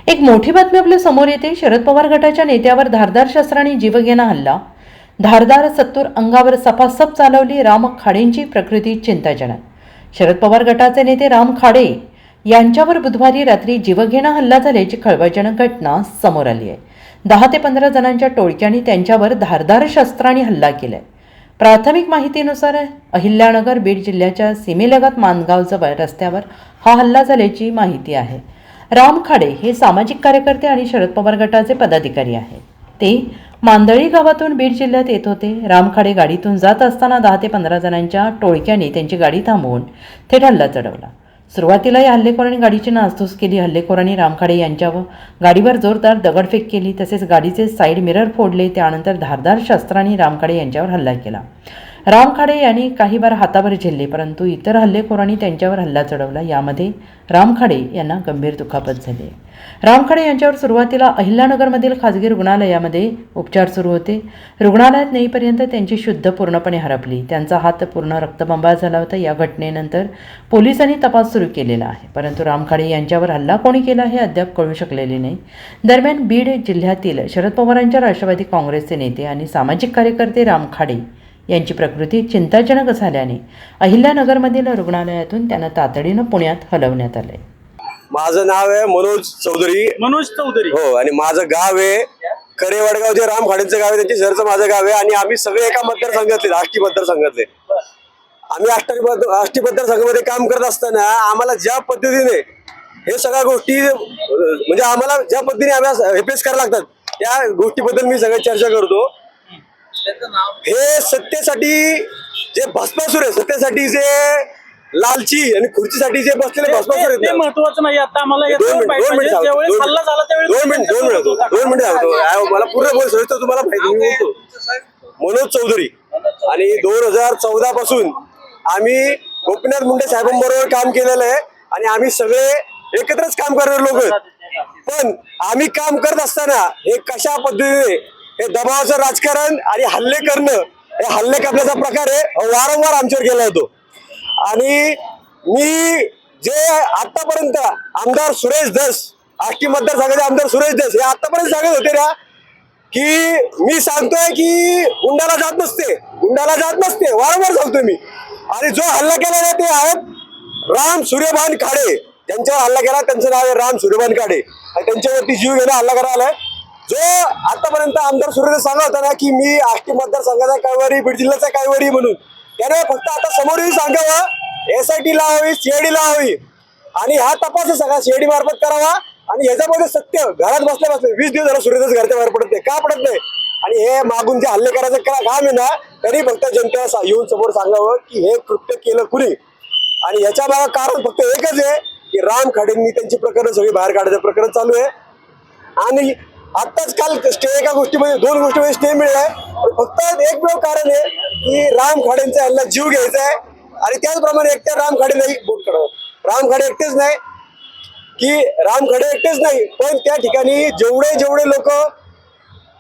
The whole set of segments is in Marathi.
एक मोठी बातमी आपल्या समोर येते। शरद पवार गटाच्या नेत्यावर धारदार शस्त्राने जीवघेणा हल्ला। धारदार सत्तूर अंगावर सपासप चालवली। राम खाडेंची प्रकृती चिंताजनक। शरद पवार गटाचे नेते राम खाडे यांच्यावर बुधवारी रात्री जीवघेणा हल्ला झाल्याची खळबळजनक घटना समोर आली आहे। 10 ते 15 जणांच्या टोळक्याने त्यांच्यावर धारदार शस्त्राने हल्ला केलाय। प्राथमिक माहितीनुसार अहिल्यानगर बीड जिल्ह्याच्या सीमेलगत मानगावजवळ रस्त्यावर हा हल्ला झाल्याची माहिती आहे। राम खाडे हे सामाजिक कार्यकर्ते आणि शरद पवार गटाचे पदाधिकारी आहेत। ते मांदळी गावातून बीड जिल्ह्यात येत होते। राम खाडे गाडीतून जात असताना 10 ते 15 जणांच्या टोळक्याने त्यांची गाडी थांबवून थेट हल्ला चढवला। सुरुवातीला या हल्लेखोरांनी गाडीची नासधूस केली। हल्लेखोरांनी राम खाडे यांच्यावर गाडीवर जोरदार दगडफेक केली, तसेच गाडीचे साईड मिरर फोडले। त्यानंतर धारदार शस्त्राने राम खाडे यांच्यावर हल्ला केला। राम खाडे यांनी काही बार हातावर झेलले, परंतु इतर हल्लेखोरांनी त्यांच्यावर हल्ला चढवला। यामध्ये राम खाडे यांना गंभीर दुखापत झाली। राम खाडे यांच्यावर सुरुवातीला अहिल्यानगरमधील खाजगी रुग्णालयामध्ये उपचार सुरू होते। रुग्णालयात नेईपर्यंत त्यांची शुद्ध पूर्णपणे हरपली। त्यांचा हात पूर्ण रक्तबंबाळ झाला होता। या घटनेनंतर पोलिसांनी तपास सुरू केलेला आहे, परंतु राम खाडे यांच्यावर हल्ला कोणी केला हे अद्याप कळू शकलेले नाही। दरम्यान बीड जिल्ह्यातील शरद पवारांच्या राष्ट्रवादी काँग्रेसचे नेते आणि सामाजिक कार्यकर्ते राम खाडे यांची प्रकृती चिंताजनक झाल्याने अहिल्यानगरमधील रुग्णालयातून त्यांना तातडीनं पुण्यात हलवण्यात आले। माझं नाव आहे मनोज चौधरी हो, आणि माझं गाव आहे करे वडगाव, जे राम खाडेंचं गाव आहे त्यांच्या शहरचं माझं गाव आहे। आणि आम्ही सगळे एका मतदारसंघातले, आष्टी मतदारसंघातले। आम्ही आष्टी मतदारसंघामध्ये काम करत असताना आम्हाला ज्या पद्धतीने हे सगळ्या गोष्टी म्हणजे आम्हाला ज्या पद्धतीने आम्हाला फेस करायला लागतात, त्या गोष्टीबद्दल मी सगळ्यात चर्चा करतो। हे सत्तेसाठी जे भस्मासूर आहे, सत्तेसाठी जे लालची आणि खुर्चीसाठी जे बसलेले भस्मासूर आहेत, ते महत्त्वाचं नाही। आता आम्हाला दोन मिनिट मला पूर्ण बोल तुम्हाला माहिती। मनोज चौधरी आणि 2014 पासून आम्ही गोपीनाथ मुंडे साहेबांबरोबर काम केलेलं आहे आणि आम्ही सगळे एकत्रच काम करणारे लोक आहेत। पण आम्ही काम करत असताना हे कशा पद्धतीने हे दबावाचं राजकारण आणि हल्ले करणं, हे हल्ले करण्याचा प्रकार आहे वारंवार आमच्यावर केला होतो। आणि मी जे आतापर्यंत आमदार सुरेश धस, आष्टी मतदारसंघाचे आमदार सुरेश धस हे आतापर्यंत सांगत होते ना, की मी सांगतोय की गुंडाला जात नसते, वारंवार सांगतोय मी। आणि जो हल्ला केला ना ते आहेत राम सूर्यभान खाडे, त्यांच्यावर हल्ला केला, त्यांचं नाव आहे राम सूर्यभान खाडे, आणि त्यांच्यावरती जीव घेणं हल्ला करायला आलाय। जो आतापर्यंत आमदार सुरेश सांगत होता ना की मी आष्टी मतदारसंघाचा कायवारी, बीड जिल्ह्याचा कायवारी म्हणून, त्याने फक्त आता समोरही सांगावं, SIT लावावी, CID लावावी आणि हा तपास सगळा CID मार्फत करावा। आणि ह्याच्यामध्ये सत्य घरात बसले 20 दिवस झाला सुरेश घरच्या बाहेर पडत नाही, का पडत नाही? आणि हे मागून जे हल्ले करायचं काम आहे ना, तरी फक्त जनतेला येऊन समोर सांगावं की हे कृत्य केलं कुणी। आणि याच्या मागे कारण फक्त एकच आहे की राम खाडेंनी त्यांची प्रकरण सगळी बाहेर काढायचं प्रकरण चालू आहे। आणि आत्ताच काल स्टे एका गोष्टीमध्ये, 2 गोष्टीमध्ये स्टे मिळालाय, फक्त एकमेव कारण आहे की राम खाडेंचा यांना जीव घ्यायचा आहे। आणि त्याचप्रमाणे एकट्या राम खाडे नाही बोट करावं, राम खाडे एकटेच नाही, पण त्या ठिकाणी जेवढे लोक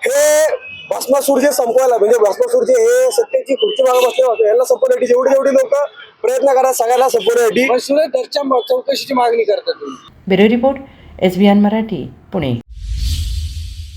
हे भस्मासूर जे संपवायला, म्हणजे भस्मासूरचे हे सत्तेची खुर्ची मागे बसले होते, यांना संपवण्यासाठी जेवढे लोक प्रयत्न करा, सगळ्यांना संपवण्यासाठी चौकशीची मागणी करतात। Bureau report, SBN Marathi, Pune.